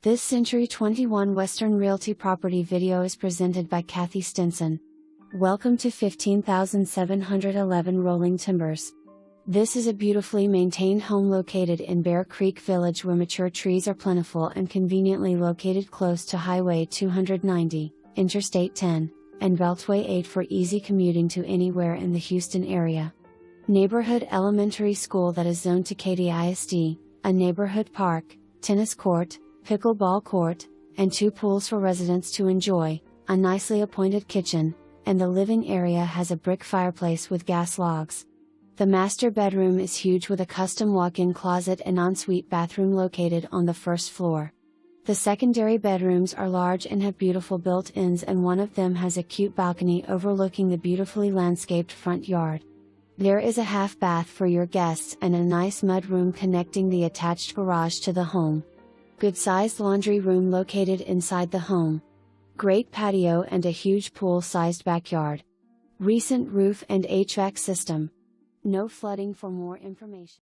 This Century 21 Western Realty property video is presented by Kathy Stinson. Welcome to 15,711 Rolling Timbers. This is a beautifully maintained home located in Bear Creek Village where mature trees are plentiful and conveniently located close to Highway 290, Interstate 10, and Beltway 8 for easy commuting to anywhere in the Houston area. Neighborhood elementary school that is zoned to Katy ISD, a neighborhood park, tennis court, pickleball court, and 2 pools for residents to enjoy, a nicely appointed kitchen, and the living area has a brick fireplace with gas logs. The master bedroom is huge with a custom walk-in closet and ensuite bathroom located on the first floor. The secondary bedrooms are large and have beautiful built-ins, and one of them has a cute balcony overlooking the beautifully landscaped front yard. There is a half bath for your guests and a nice mudroom connecting the attached garage to the home. Good-sized laundry room located inside the home. Great patio and a huge pool-sized backyard. Recent roof and HVAC system. No flooding. For more information.